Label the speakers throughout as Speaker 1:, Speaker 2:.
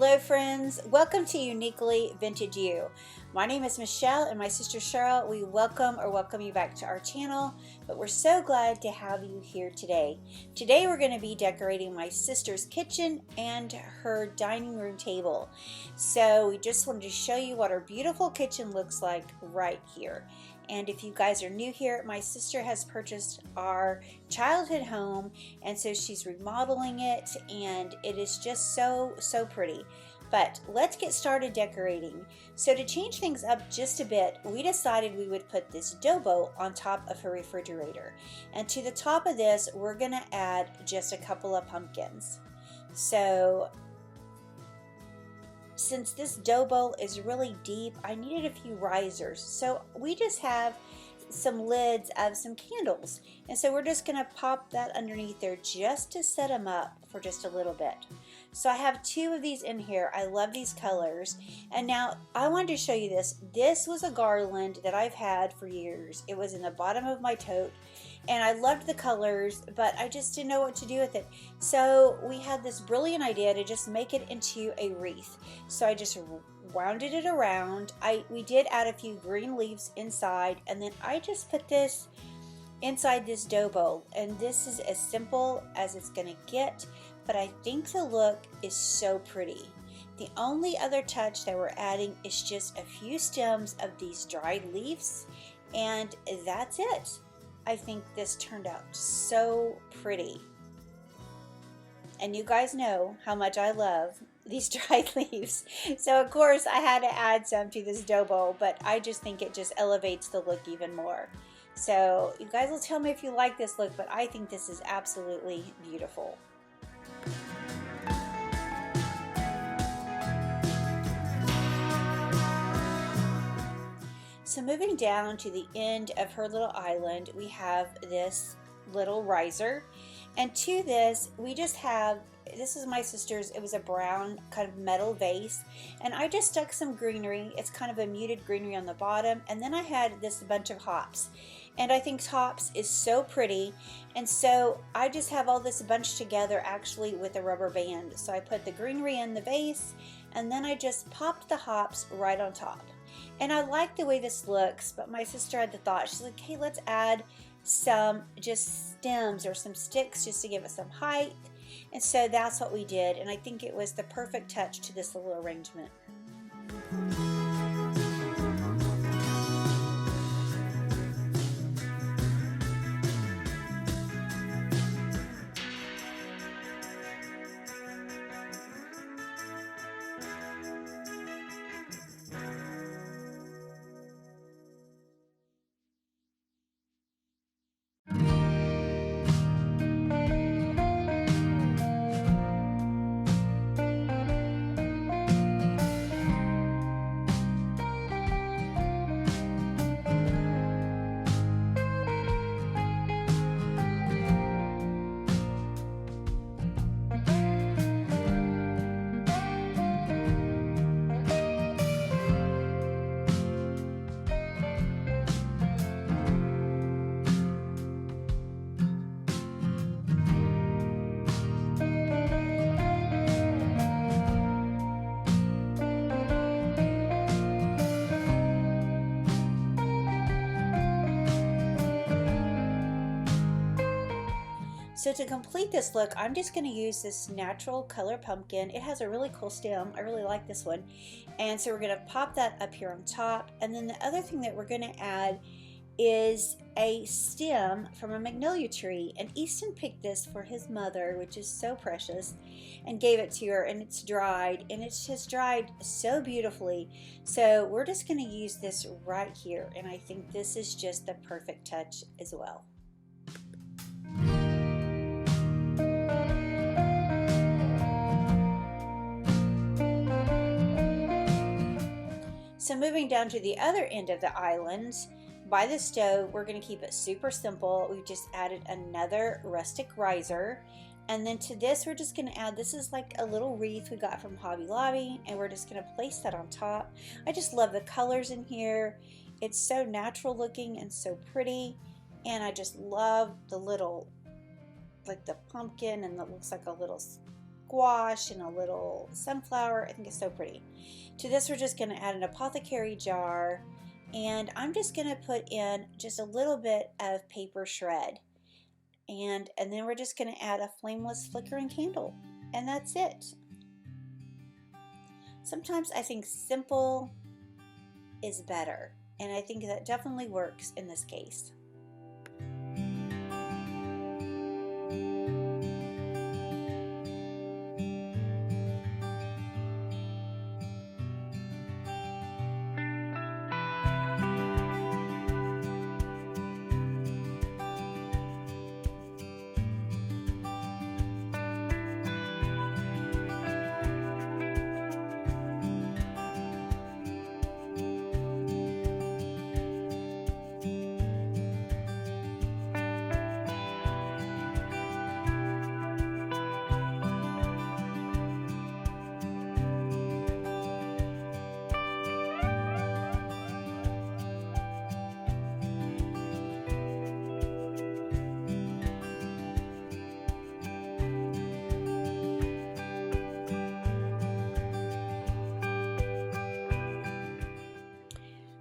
Speaker 1: Hello friends, welcome to Uniquely Vintage You. My name is Michelle and my sister Cheryl. We welcome you back to our channel, but we're so glad to have you here today. Today we're going to be decorating my sister's kitchen and her dining room table. So we just wanted to show you what our beautiful kitchen looks like right here. And if you guys are new here, my sister has purchased our childhood home, and so she's remodeling it, and it is just so pretty. But let's get started decorating. So to change things up just a bit, we decided we would put this dough bowl on top of her refrigerator. And to the top of this, we're gonna add just a couple of pumpkins. So since this dough bowl is really deep, I needed a few risers. So we just have some lids of some candles. And so we're just gonna pop that underneath there just to set them up for just a little bit. So I have two of these in here. I love these colors. And now I wanted to show you this. This was a garland that I've had for years. It was in the bottom of my tote. And I loved the colors, but I just didn't know what to do with it. So we had this brilliant idea to just make it into a wreath. So I just rounded it around. We did add a few green leaves inside, and then I just put this inside this dough bowl. And this is as simple as it's gonna get, but I think the look is so pretty. The only other touch that we're adding is just a few stems of these dried leaves, and that's it. I think this turned out so pretty. And you guys know how much I love these dried leaves. So of course I had to add some to this dough bowl, but I just think it just elevates the look even more. So you guys will tell me if you like this look, but I think this is absolutely beautiful. So moving down to the end of her little island, we have this little riser. And to this, we just have, this is my sister's, it was a brown kind of metal vase. And I just stuck some greenery. It's kind of a muted greenery on the bottom. And then I had this bunch of hops. And I think hops is so pretty. And so I just have all this bunched together actually with a rubber band. So I put the greenery in the vase, and then I just popped the hops right on top. And I like the way this looks, but my sister had the thought, she's like, hey, let's add some just stems or some sticks just to give it some height. And so that's what we did, and I think it was the perfect touch to this little arrangement. So to complete this look, I'm just going to use this natural color pumpkin. It has a really cool stem. I really like this one. And so we're going to pop that up here on top. And then the other thing that we're going to add is a stem from a magnolia tree. And Easton picked this for his mother, which is so precious, and gave it to her, and it's dried, and it's just dried so beautifully. So we're just going to use this right here, and I think this is just the perfect touch as well. So moving down to the other end of the island, by the stove, we're going to keep it super simple. We've just added another rustic riser. And then to this, we're just going to add, this is like a little wreath we got from Hobby Lobby, and we're just going to place that on top. I just love the colors in here. It's so natural looking and so pretty. And I just love the little, like the pumpkin, and it looks like a little squash and a little sunflower. I think it's so pretty. To this, we're just going to add an apothecary jar, and I'm just going to put in just a little bit of paper shred, and then we're just going to add a flameless flickering candle, and that's it. Sometimes I think simple is better, and I think that definitely works in this case.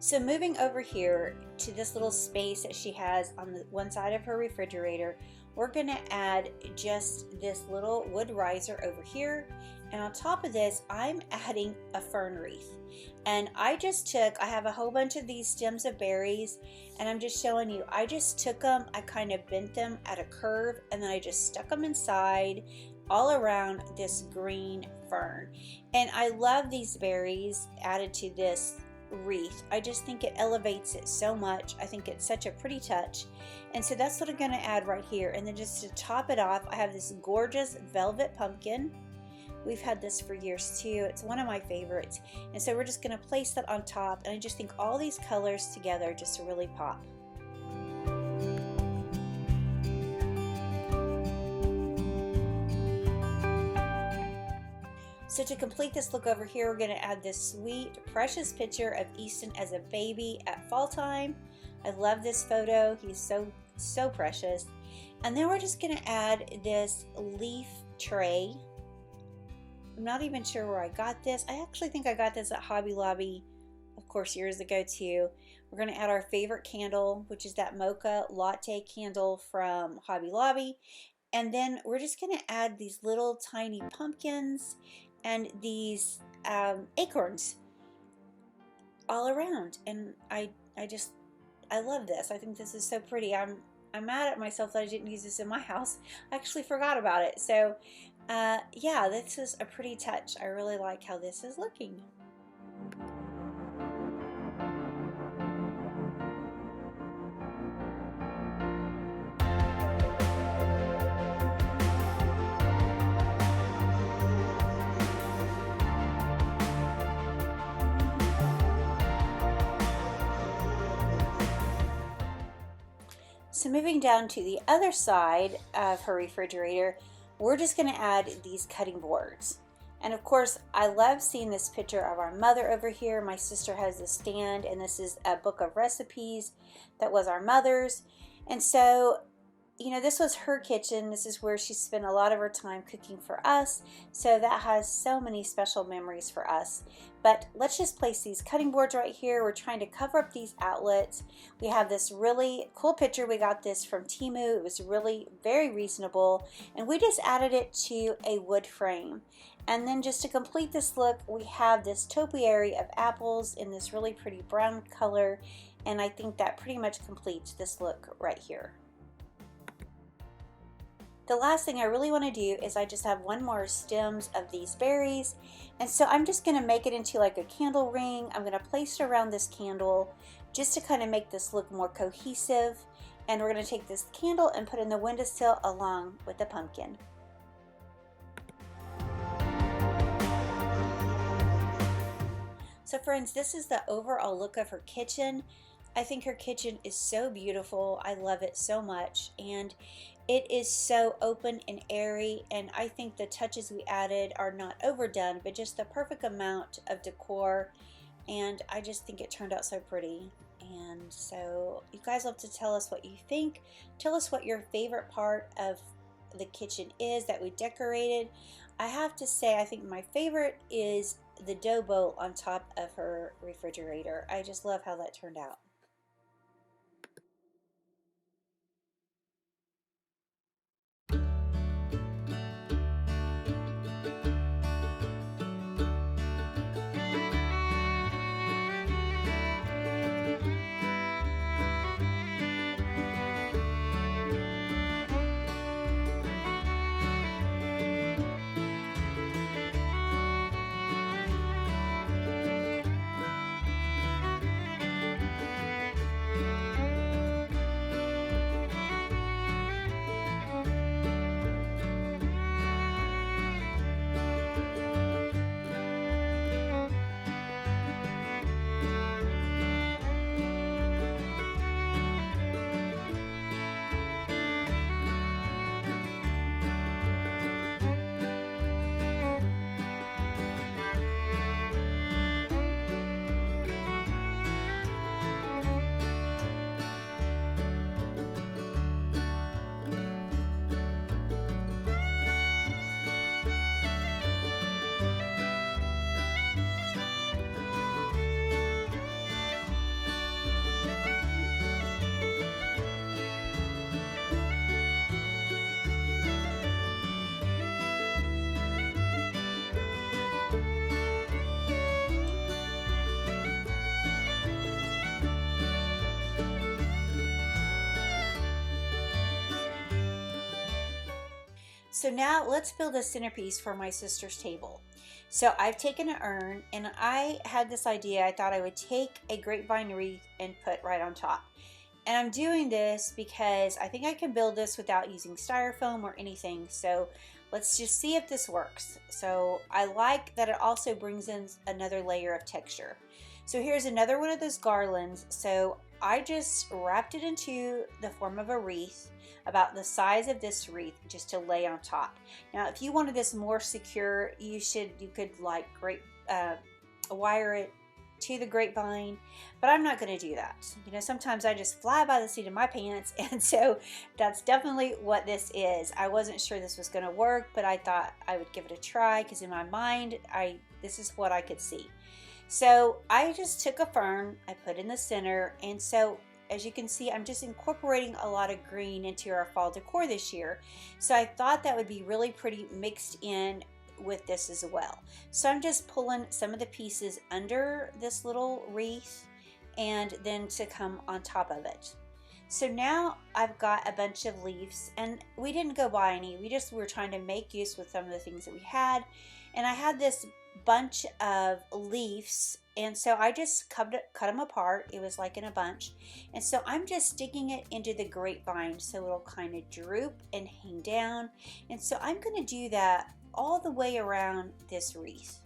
Speaker 1: So moving over here to this little space that she has on the one side of her refrigerator, we're going to add just this little wood riser over here. And on top of this, I'm adding a fern wreath. And I have a whole bunch of these stems of berries, and I'm just showing you, I just took them, I kind of bent them at a curve, and then I just stuck them inside all around this green fern. And I love these berries added to this wreath. I just think it elevates it so much. I think it's such a pretty touch. And so that's what I'm going to add right here. And then just to top it off, I have this gorgeous velvet pumpkin. We've had this for years too. It's one of my favorites. And so we're just going to place that on top, and I just think all these colors together just really pop. So to complete this look over here, we're going to add this sweet, precious picture of Easton as a baby at fall time. I love this photo. He's so precious. And then we're just going to add this leaf tray. I'm not even sure where I got this. I actually think I got this at Hobby Lobby, of course, years ago too. We're going to add our favorite candle, which is that mocha latte candle from Hobby Lobby. And then we're just going to add these little tiny pumpkins and these acorns all around. And I love this. I think this is so pretty. I'm mad at myself that I didn't use this in my house. I actually forgot about it. So yeah, this is a pretty touch. I really like how this is looking. So moving down to the other side of her refrigerator, we're just going to add these cutting boards. And of course, I love seeing this picture of our mother over here. My sister has this stand, and this is a book of recipes that was our mother's. And so, you know, this was her kitchen. This is where she spent a lot of her time cooking for us. So that has so many special memories for us. But let's just place these cutting boards right here. We're trying to cover up these outlets. We have this really cool picture. We got this from Temu. It was really very reasonable. And we just added it to a wood frame. And then just to complete this look, we have this topiary of apples in this really pretty brown color. And I think that pretty much completes this look right here. The last thing I really want to do is I just have one more stems of these berries. And so I'm just going to make it into like a candle ring. I'm going to place it around this candle just to kind of make this look more cohesive. And we're going to take this candle and put it in the windowsill along with the pumpkin. So friends, this is the overall look of her kitchen. I think her kitchen is so beautiful. I love it so much. And it is so open and airy, and I think the touches we added are not overdone, but just the perfect amount of decor, and I just think it turned out so pretty. And so you guys love to tell us what you think. Tell us what your favorite part of the kitchen is that we decorated. I have to say, I think my favorite is the dough bowl on top of her refrigerator. I just love how that turned out. So now let's build a centerpiece for my sister's table. So I've taken an urn and I had this idea. I thought I would take a grapevine wreath and put right on top. And I'm doing this because I think I can build this without using styrofoam or anything. So let's just see if this works. So I like that it also brings in another layer of texture. So here's another one of those garlands. So I just wrapped it into the form of a wreath about the size of this wreath just to lay on top. Now if you wanted this more secure, you could like wire it to the grapevine, but I'm not going to do that. You know, sometimes I just fly by the seat of my pants, and so that's definitely what this is. I wasn't sure this was going to work, but I thought I would give it a try because in my mind, this is what I could see. So I just took a fern, I put in the center, and so as you can see, I'm just incorporating a lot of green into our fall decor this year. So I thought that would be really pretty mixed in with this as well. So I'm just pulling some of the pieces under this little wreath and then to come on top of it. So now I've got a bunch of leaves, and we didn't go buy any. We were trying to make use with some of the things that we had. And I had this bunch of leaves, and so I just cut them apart. It was like in a bunch, and so I'm just sticking it into the grapevine so it'll kind of droop and hang down. And so I'm going to do that all the way around this wreath,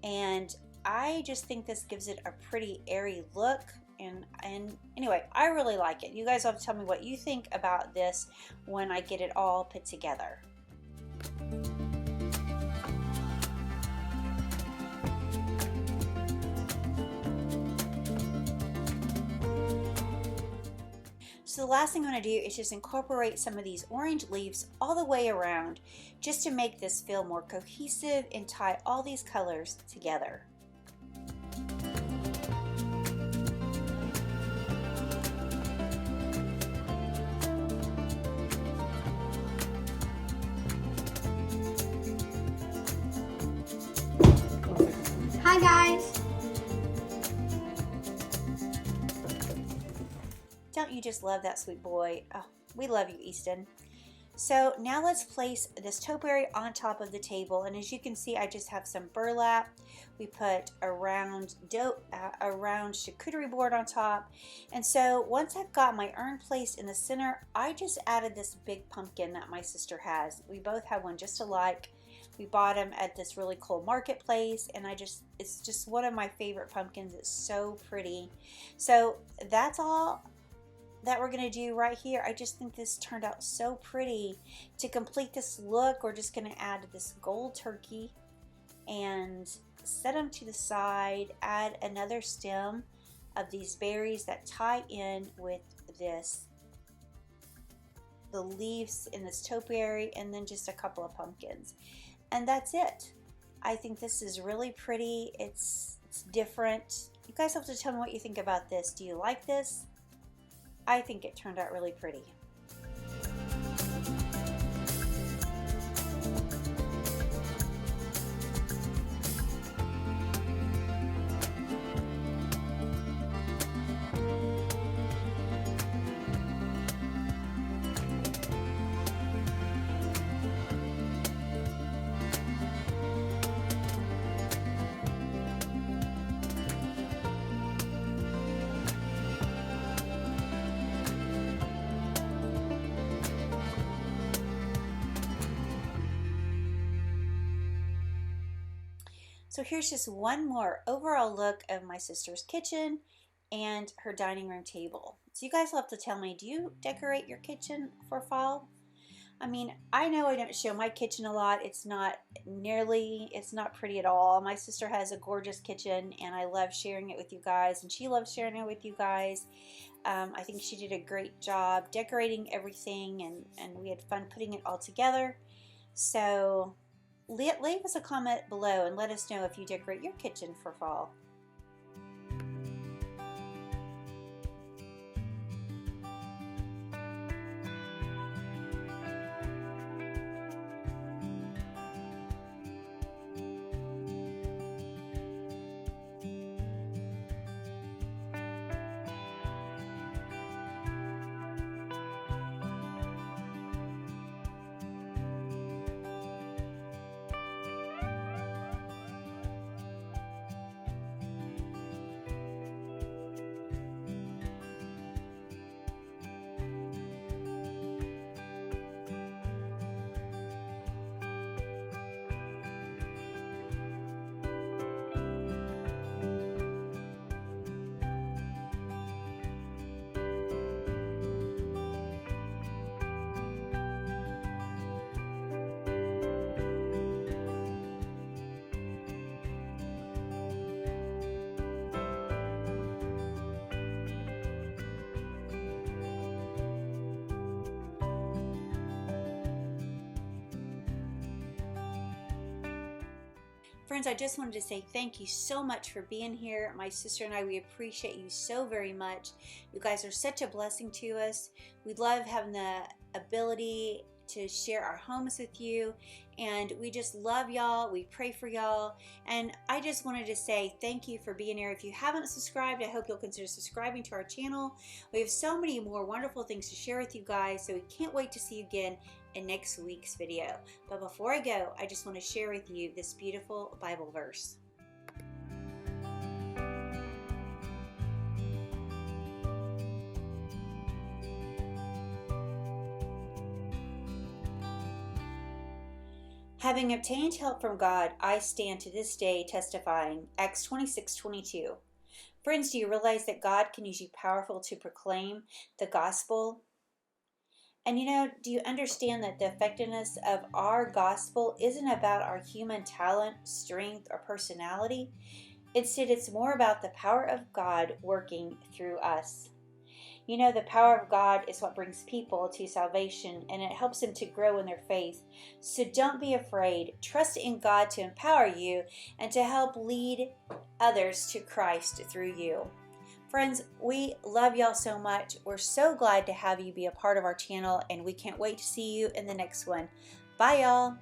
Speaker 1: and I just think this gives it a pretty airy look. And anyway, I really like it. You guys have to tell me what you think about this when I get it all put together. So the last thing I'm going to do is just incorporate some of these orange leaves all the way around, just to make this feel more cohesive and tie all these colors together.
Speaker 2: Hi guys!
Speaker 1: Don't you just love that sweet boy? Oh, we love you, Easton. So now let's place this topiary on top of the table, and as you can see, I just have some burlap. We put a round charcuterie board on top, and so once I've got my urn placed in the center, I just added this big pumpkin that my sister has. We both have one just alike. We bought them at this really cool marketplace, and it's just one of my favorite pumpkins. It's so pretty. So that's all that we're going to do right here. I just think this turned out so pretty. To complete this look, we're just going to add this gold turkey and set them to the side. Add another stem of these berries that tie in with the leaves in this topiary, and then just a couple of pumpkins. And that's it. I think this is really pretty. It's different. You guys have to tell me what you think about this. Do you like this? I think it turned out really pretty. So here's just one more overall look of my sister's kitchen and her dining room table. So you guys will have to tell me, do you decorate your kitchen for fall? I mean, I know I don't show my kitchen a lot. It's not pretty at all. My sister has a gorgeous kitchen and I love sharing it with you guys, and she loves sharing it with you guys. I think she did a great job decorating everything, and we had fun putting it all together. So leave us a comment below and let us know if you decorate your kitchen for fall. Friends, I just wanted to say thank you so much for being here. My sister and I, we appreciate you so very much. You guys are such a blessing to us. We love having the ability to share our homes with you, and we just love y'all. We pray for y'all, and I just wanted to say thank you for being here. If you haven't subscribed, I hope you'll consider subscribing to our channel. We have so many more wonderful things to share with you guys, so we can't wait to see you again in next week's video. But before I go, I just want to share with you this beautiful Bible verse. Having obtained help from God, I stand to this day testifying. Acts 26:22. Friends, do you realize that God can use you powerful to proclaim the gospel? And do you understand that the effectiveness of our gospel isn't about our human talent, strength, or personality? Instead, it's more about the power of God working through us. The power of God is what brings people to salvation, and it helps them to grow in their faith. So don't be afraid. Trust in God to empower you and to help lead others to Christ through you. Friends, we love y'all so much. We're so glad to have you be a part of our channel, and we can't wait to see you in the next one. Bye, y'all.